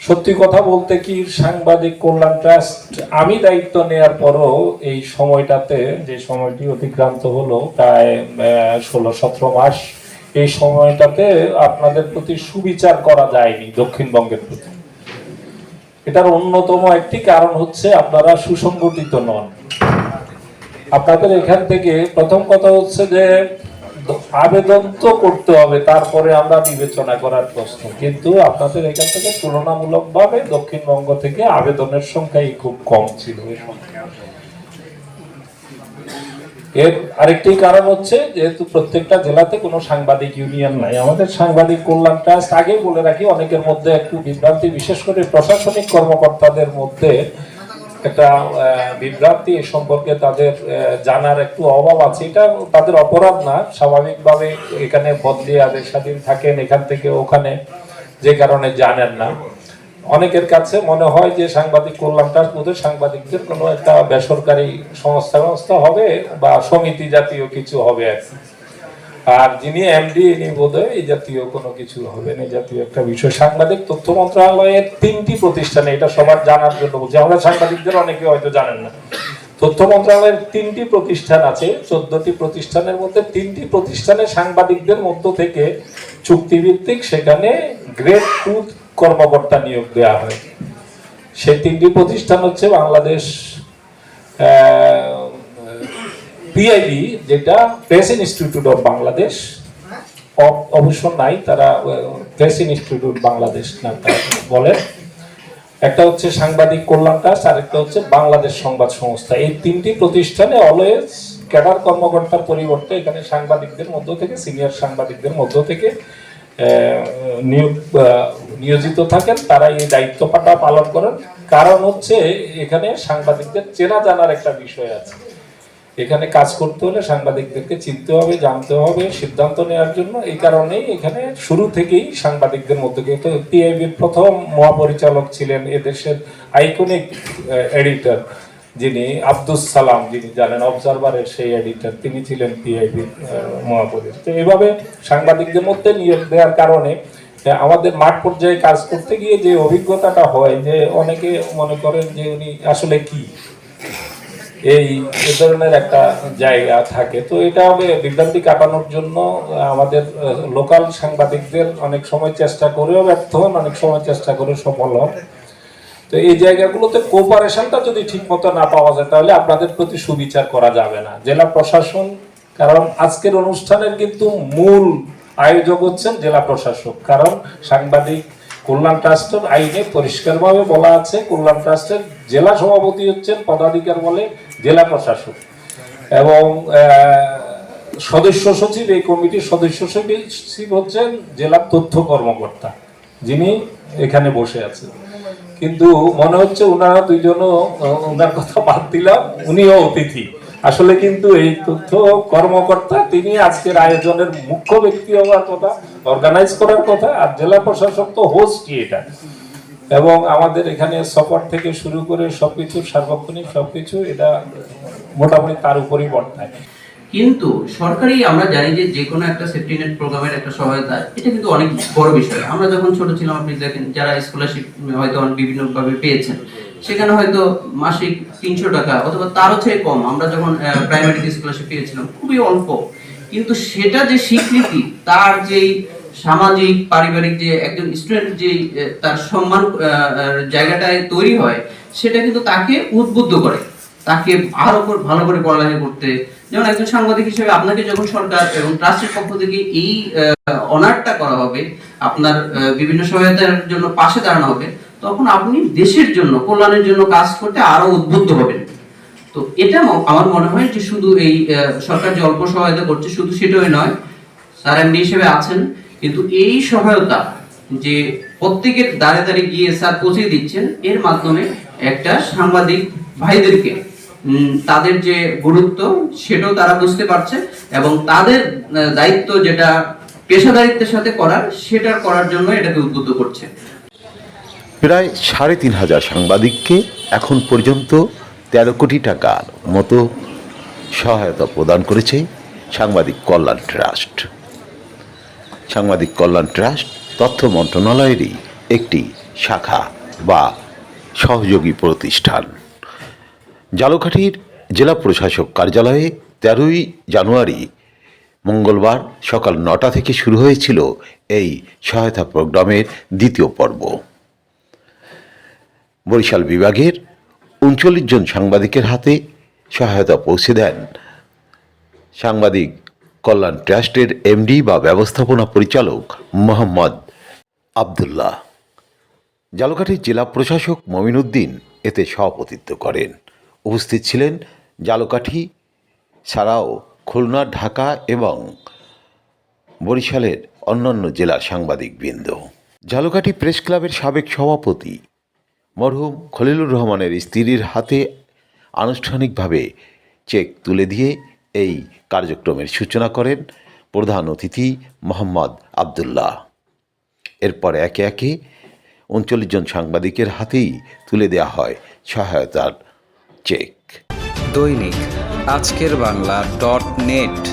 সত্যি কথা বলতে কি, সাংবাদিক কল্যাণ ট্রাস্ট আমি দায়িত্ব নেওয়ার পরও এই সময়টাতে, যে সময়টি অতিক্রান্ত হলো প্রায় 16-17 মাস, এই সময়টাতে আপনাদের প্রতি সুবিচার করা যায়নি দক্ষিণবঙ্গের প্রতি। এটার অন্যতম একটি কারণ হচ্ছে আপনারা সুসংগঠিত নন। আপনাদের এখান থেকে প্রথম কথা হচ্ছে যে আবেদন তো করতে হবে, তারপরে আমরা বিবেচনা করার প্রশ্ন, কিন্তু আপনাদের এখান থেকে তুলনামূলকভাবে দক্ষিণবঙ্গ থেকে আবেদনের সংখ্যাই খুব কম ছিল। এর আরেকটি কারণ হচ্ছে যেহেতু প্রত্যেকটা জেলাতে কোনো সাংবাদিক ইউনিয়ন নাই। আমাদের সাংবাদিক কল্যাণ ট্রাস্ট, আগে বলে রাখি, অনেকের মধ্যে একটু বিভ্রান্তি, বিশেষ করে প্রশাসনিক কর্মকর্তাদের মধ্যে একটা বিভ্রান্তি সম্পর্কে তাদের জানার একটু অভাব আছে। এটা তাদের অপরাধ না, স্বাভাবিকভাবে এখানে বদলি আদেশ স্বাধীন থাকেন এখান থেকে ওখানে, যে কারণে জানেন না। অনেকের কাছে মনে হয় যে সাংবাদিক কল্যাণটা বোধহয় সাংবাদিকদের কোনো একটা বেসরকারি সংস্থা হবে বা সমিতি জাতীয় কিছু হবে আর কি। আর যিনি এমডি ইনি বোধহয় এই জাতীয় কোনো কিছু হবে না, এই জাতীয় একটা বিষয়। সাংবাদিক তথ্য মন্ত্রণালয়ের 3টি প্রতিষ্ঠানে, এটা সবার জানার জন্য বলছি, আমাদের সাংবাদিকদের অনেকে হয়তো জানেন না। তথ্য মন্ত্রণালয়ের 3টি প্রতিষ্ঠান আছে, 14টি প্রতিষ্ঠানের মধ্যে 3টি প্রতিষ্ঠানে সাংবাদিকদের মধ্য থেকে চুক্তিভিত্তিক সেখানে গ্রেড 2 কর্মকর্তা নিয়োগ দেওয়া হয়। সেই 3টি প্রতিষ্ঠান হচ্ছে বাংলাদেশ পিআইবি, যেটা প্রেস ইনস্টিটিউট অফ বাংলাদেশ, অবশ্য নাই, তারা প্রেস ইনস্টিটিউট বাংলাদেশ না বলে। একটা হচ্ছে সাংবাদিক কল্যাণ ট্রাস্ট, আরেকটা হচ্ছে বাংলাদেশ সংবাদ সংস্থা। এই 3টি প্রতিষ্ঠানে অলওয়েজ ক্যাডার কর্মকর্তার পরিবর্তে এখানে সাংবাদিকদের মধ্য থেকে, সিনিয়র সাংবাদিকদের মধ্য থেকে নিয়োজিত থাকেন। তারা এই দায়িত্বটা পালন করেন। কারণ হচ্ছে এখানে সাংবাদিকদের চেনা জানার একটা বিষয় আছে। এখানে কাজ করতে হলে সাংবাদিকদেরকে চিনতে হবে, জানতে হবে, সিদ্ধান্ত নেওয়ার জন্য। এই কারণেই এখানে শুরু থেকেই সাংবাদিকদের মধ্যে, কিন্তু পিআইবির প্রথম মহাপরিচালক ছিলেন এদেশের আইকনিক এডিটর, যিনি আব্দুস সালাম, যিনি জানেন অবজারভারের সেই এডিটর, তিনি ছিলেন পিআইবির মহাপরিচালক। তো এইভাবে সাংবাদিকদের মধ্যে নিয়োগ দেওয়ার কারণে আমাদের মাঠ পর্যায়ে কাজ করতে গিয়ে যে অভিজ্ঞতাটা হয়, যে অনেকে মনে করেন যে উনি আসলে কি, এই ধরনের একটা জায়গা থাকে। তো এটা হবে বিভ্রান্তি কাটানোর জন্য আমাদের লোকাল সাংবাদিকদের অনেক সময় চেষ্টা করেও ব্যর্থ হন, অনেক সময় চেষ্টা করে সফল হন। তো এই জায়গাগুলোতে কোঅপারেশনটা যদি ঠিক মতো না পাওয়া যায়, তাহলে আপনাদের প্রতি সুবিচার করা যাবে না জেলা প্রশাসন। কারণ আজকের অনুষ্ঠানের কিন্তু মূল আয়োজক হচ্ছেন জেলা প্রশাসক। কারণ সাংবাদিক কল্যাণ ট্রাস্টের আইনে পরিষ্কারভাবে বলা আছে, কল্যাণ ট্রাস্টের জেলা সভাপতি হচ্ছেন পদাধিকার বলে জেলা প্রশাসক, এবং সদস্য সচিব, এই কমিটির সদস্য সচিব হচ্ছেন জেলা তথ্য কর্মকর্তা, যিনি এখানে বসে আছেন। কিন্তু মনে হচ্ছে ওনারা দুইজনও, ওনার কথা বাদ দিলাম, উনিও অতিথি আসলে। কিন্তু এই তথ্য কর্মকর্তা, তিনি আজকের আয়োজনের মুখ্য ব্যক্তি হওয়ার কথা, অর্গানাইজ করার কথা, আর জেলা প্রশাসক তো হোস্টই এটা। এবং আমাদের এখানে সফর থেকে শুরু করে সবকিছু, সার্বক্ষণিক সবকিছু, এটা মোটামুটি তার উপরই বর্তায়। কিন্তু সরকারি, আমরা জানি যে যে কোনো একটা সেফটি নেট প্রোগ্রামের একটা সহায়তা, এটা কিন্তু অনেক বড় বিষয়। আমরা যখন ছোট ছিলাম, আপনি দেখেন যারা স্কলারশিপ হয়তো বিভিন্নভাবে পেয়েছেন, সেখানে হয়তো মাসিক 300 টাকা অথবা তারও চেয়ে কম, আমরা যখন প্রাইমারি স্কলারশিপ পেয়েছিলাম খুবই অল্প। কিন্তু সেটা যে স্বীকৃতি, তার যেই সামাজিক পারিবারিক যে একজন স্টুডেন্ট যে তার সম্মান জায়গাটায় তৈরি হয়, সেটা কিন্তু তাকে উদ্বুদ্ধ করে, তাকে আরো ভালো করে পড়ালেখা করতে। যেমন একজন সাংবাদিক হিসেবে আপনাকে যখন সরকার এবং ট্রাস্টের পক্ষ থেকে এই অনারটা করা হবে, আপনার বিভিন্ন সহায়তার জন্য পাশে দাঁড়ানো হবে, তখন আপনি দেশের জন্য, কল্যাণের জন্য কাজ করতে আরো উদ্বুদ্ধ হবেন। তো এটা আমার মনে হয় যে শুধু এই সরকার যে অল্প সহায়তা করছে, শুধু সেটাই নয়, স্যার এমডি হিসেবে আছেন, কিন্তু এই সহায়তা যে প্রত্যেকের দাঁড়ে দাঁড়িয়ে গিয়ে স্যার পৌঁছে দিচ্ছেন, এর মাধ্যমে একটা সাংবাদিক ভাইদেরকে তাদের যে গুরুত্ব সেটাও তারা বুঝতে পারছে, এবং তাদের দায়িত্ব যেটা পেশাদারিত্বের সাথে করার, সেটা করার জন্য এটাকে উদ্বুদ্ধ করছে। প্রায় ৩,৫০০ সাংবাদিককে এখন পর্যন্ত ১৩ কোটি টাকার মতো সহায়তা প্রদান করেছে সাংবাদিক কল্যাণ ট্রাস্ট। সাংবাদিক কল্যাণ ট্রাস্ট তথ্য মন্ত্রণালয়েরই একটি শাখা বা সহযোগী প্রতিষ্ঠান। ঝালকাঠির জেলা প্রশাসক কার্যালয়ে 13ই জানুয়ারি মঙ্গলবার সকাল 9টা থেকে শুরু হয়েছিল এই সহায়তা প্রোগ্রামের দ্বিতীয় পর্ব। বরিশাল বিভাগের 39 জন সাংবাদিকের হাতে সহায়তা পৌঁছে দেন সাংবাদিক কল্যাণ ট্রাস্টের এমডি বা ব্যবস্থাপনা পরিচালক মোহাম্মদ আবদুল্লাহ। ঝালকাঠির জেলা প্রশাসক মমিনুদ্দিন এতে সভাপতিত্ব করেন। উপস্থিত ছিলেন ঝালকাঠি ছাড়াও খুলনা, ঢাকা এবং বরিশালের অন্যান্য জেলার সাংবাদিকবৃন্দ। ঝালকাঠি প্রেস ক্লাবের সাবেক সভাপতি মরহুম খলিলুর রহমানের স্ত্রীর হাতে আনুষ্ঠানিকভাবে চেক তুলে দিয়ে এই কার্যক্রমের সূচনা করেন প্রধান অতিথি মোহাম্মদ আবদুল্লাহ। এরপর একে একে 39 জন সাংবাদিকের হাতেই তুলে দেওয়া হয় সহায়তার চেক। দৈনিক আজকের বাংলা .net